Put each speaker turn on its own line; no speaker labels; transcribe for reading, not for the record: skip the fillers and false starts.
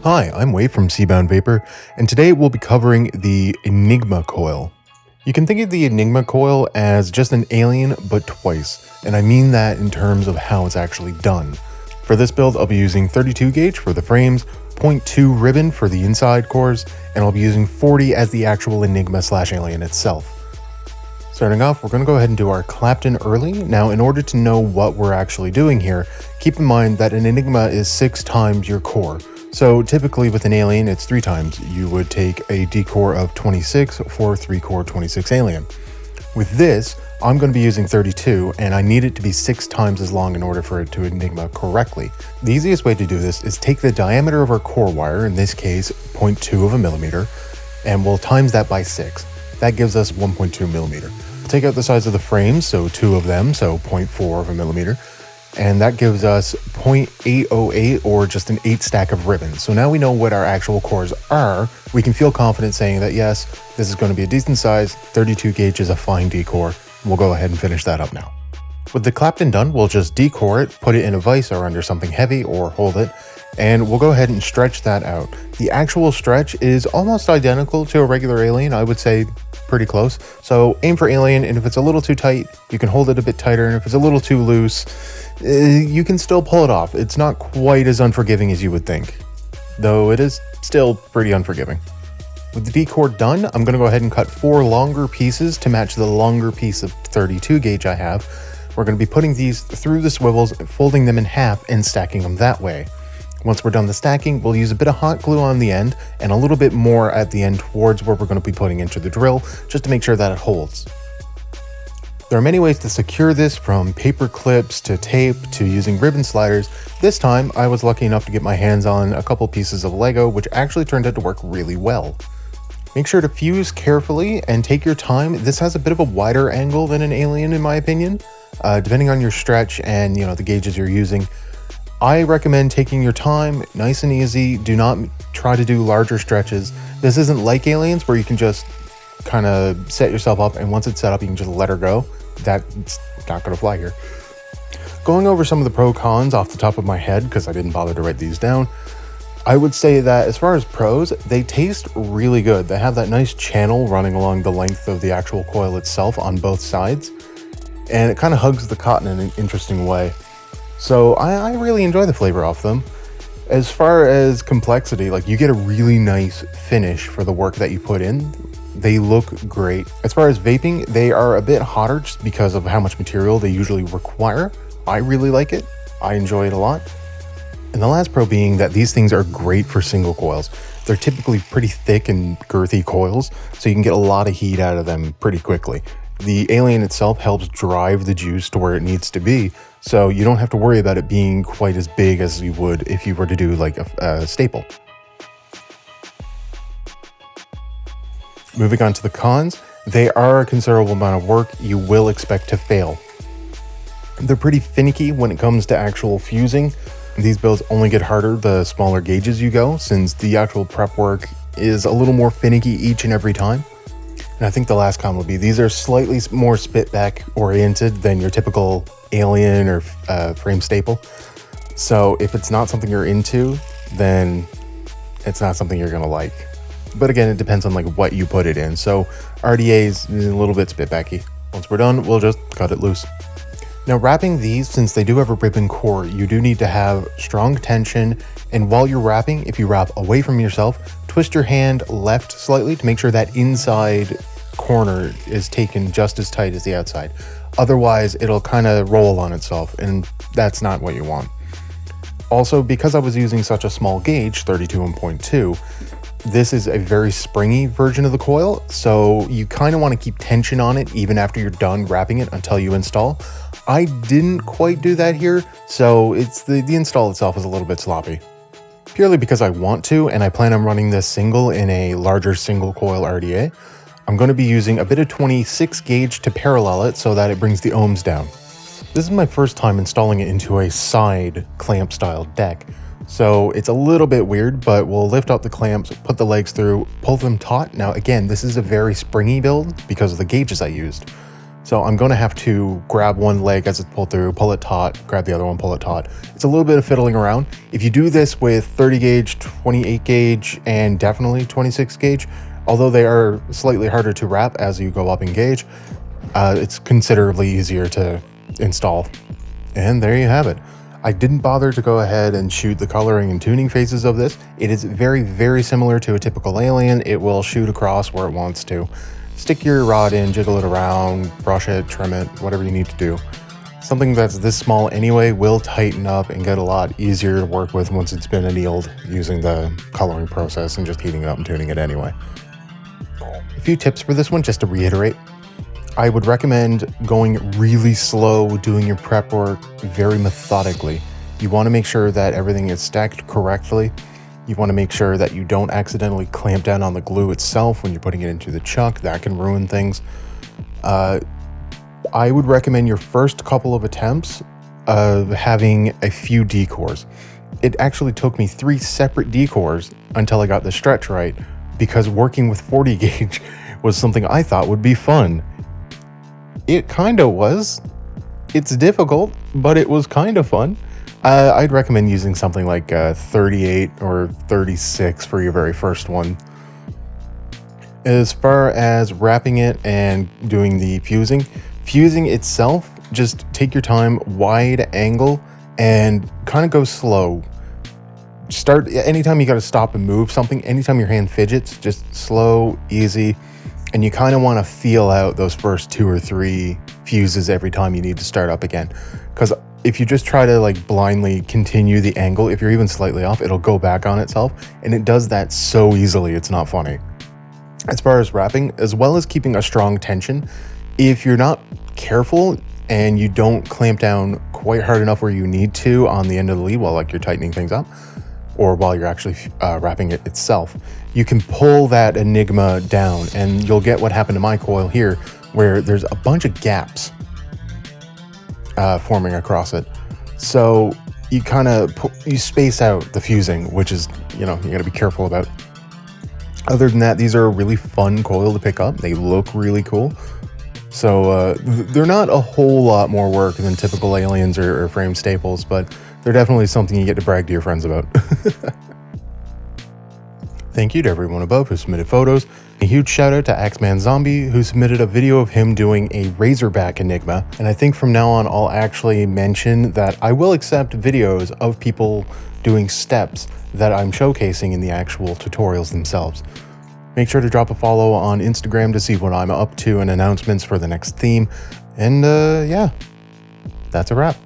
Hi, I'm Wade from Seabound Vapor, and today we'll be covering the Enigma coil. You can think of the Enigma coil as just an alien, but twice, and I mean that in terms of how it's actually done. For this build, I'll be using 32 gauge for the frames, 0.2 ribbon for the inside cores, and I'll be using 40 as the actual Enigma/alien itself. Starting off, we're going to go ahead and do our Clapton early. Now, in order to know what we're actually doing here, keep in mind that an Enigma is 6 times your core. So typically with an alien, it's 3 times. You would take a D-core of 26 for 3-core 26 alien. With this, I'm going to be using 32, and I need it to be 6 times as long in order for it to Enigma correctly. The easiest way to do this is take the diameter of our core wire, in this case 0.2 of a millimeter, and we'll times that by 6. That gives us 1.2 millimeter. Take out the size of the frames, so 2 of them, so 0.4 of a millimeter. And that gives us 0.808 or just an 8 stack of ribbons. So now we know what our actual cores are. We can feel confident saying that yes, this is going to be a decent size, 32 gauge is a fine D-core. We'll go ahead and finish that up now. With the Clapton done, we'll just D-core it, put it in a vise or under something heavy or hold it, and we'll go ahead and stretch that out. The actual stretch is almost identical to a regular alien, I would say pretty close. So aim for alien, and if it's a little too tight, you can hold it a bit tighter, and if it's a little too loose, you can still pull it off. It's not quite as unforgiving as you would think, though it is still pretty unforgiving. With the D-core done, I'm going to go ahead and cut 4 longer pieces to match the longer piece of 32 gauge I have. We're going to be putting these through the swivels, folding them in half, and stacking them that way. Once we're done the stacking, we'll use a bit of hot glue on the end and a little bit more at the end towards where we're going to be putting into the drill, just to make sure that it holds. There are many ways to secure this, from paper clips to tape to using ribbon sliders. This time, I was lucky enough to get my hands on a couple pieces of Lego, which actually turned out to work really well. Make sure to fuse carefully and take your time. This has a bit of a wider angle than an alien, in my opinion, depending on your stretch and the gauges you're using. I recommend taking your time, nice and easy. Do not try to do larger stretches. This isn't like aliens where you can just kind of set yourself up, and once it's set up, you can just let her go. That's not going to fly here. Going over some of the pro cons off the top of my head, because I didn't bother to write these down, I would say that as far as pros, they taste really good. They have that nice channel running along the length of the actual coil itself on both sides, and it kind of hugs the cotton in an interesting way. So I really enjoy the flavor off them. As far as complexity, you get a really nice finish for the work that you put in. They look great. As far as vaping, they are a bit hotter just because of how much material they usually require. I really like it. I enjoy it a lot. And the last pro being that these things are great for single coils. They're typically pretty thick and girthy coils, so you can get a lot of heat out of them pretty quickly. The alien itself helps drive the juice to where it needs to be, so you don't have to worry about it being quite as big as you would if you were to do a staple. Moving on to the cons, they are a considerable amount of work you will expect to fail. They're pretty finicky when it comes to actual fusing. These builds only get harder the smaller gauges you go, since the actual prep work is a little more finicky each and every time. And I think the last con will be these are slightly more spitback oriented than your typical alien or frame staple. So if it's not something you're into, then it's not something you're gonna like. But again, it depends on what you put it in. So RDA is a little bit spitbacky. Once we're done, we'll just cut it loose. Now, wrapping these, since they do have a ribbon core, you do need to have strong tension. And while you're wrapping, if you wrap away from yourself, twist your hand left slightly to make sure that inside corner is taken just as tight as the outside. Otherwise, it'll kind of roll on itself, and that's not what you want. Also, because I was using such a small gauge, 32 and 0.2, this is a very springy version of the coil, so you kind of want to keep tension on it even after you're done wrapping it until you install. I didn't quite do that here, so it's the install itself is a little bit sloppy. Purely because I want to, and I plan on running this single in a larger single coil RDA, I'm going to be using a bit of 26 gauge to parallel it so that it brings the ohms down. This is my first time installing it into a side clamp style deck, so it's a little bit weird, but we'll lift up the clamps, put the legs through, pull them taut. Now again, this is a very springy build because of the gauges I used. So I'm going to have to grab one leg as it's pulled through, pull it taut, grab the other one, pull it taut. It's a little bit of fiddling around. If you do this with 30 gauge, 28 gauge, and definitely 26 gauge, although they are slightly harder to wrap as you go up in gauge, it's considerably easier to install. And there you have it. I didn't bother to go ahead and shoot the coloring and tuning phases of this. It is very, very similar to a typical alien. It will shoot across where it wants to. Stick your rod in, jiggle it around, brush it, trim it, whatever you need to do. Something that's this small anyway will tighten up and get a lot easier to work with once it's been annealed using the coloring process and just heating it up and tuning it anyway. A few tips for this one, just to reiterate. I would recommend going really slow, doing your prep work very methodically. You want to make sure that everything is stacked correctly. You want to make sure that you don't accidentally clamp down on the glue itself when you're putting it into the chuck. That can ruin things. I would recommend your first couple of attempts of having a few decors. It actually took me 3 separate decors until I got the stretch right, because working with 40 gauge was something I thought would be fun. It kind of was. It's difficult, but it was kind of fun. I'd recommend using something like 38 or 36 for your very first one. As far as wrapping it and doing the fusing itself, just take your time, wide angle, and kind of go slow. Start anytime you got to stop and move something, anytime your hand fidgets, just slow, easy, and you kind of want to feel out those first 2 or 3 fuses every time you need to start up again. Because if you just try to like blindly continue the angle, if you're even slightly off, it'll go back on itself, and it does that so easily, it's not funny. As far as wrapping, as well as keeping a strong tension, if you're not careful and you don't clamp down quite hard enough where you need to on the end of the lead while like you're tightening things up, or while you're actually wrapping it itself, you can pull that Enigma down, and you'll get what happened to my coil here, where there's a bunch of gaps forming across it. So you kind of you space out the fusing, which is, you got to be careful about. Other than that, these are a really fun coil to pick up. They look really cool. So they're not a whole lot more work than typical aliens or frame staples, but they're definitely something you get to brag to your friends about. Thank you to everyone above who submitted photos. A huge shout out to axmanzombie, who submitted a video of him doing a Razorback Enigma. And I think from now on, I'll actually mention that I will accept videos of people doing steps that I'm showcasing in the actual tutorials themselves. Make sure to drop a follow on Instagram to see what I'm up to and announcements for the next theme. And yeah, that's a wrap.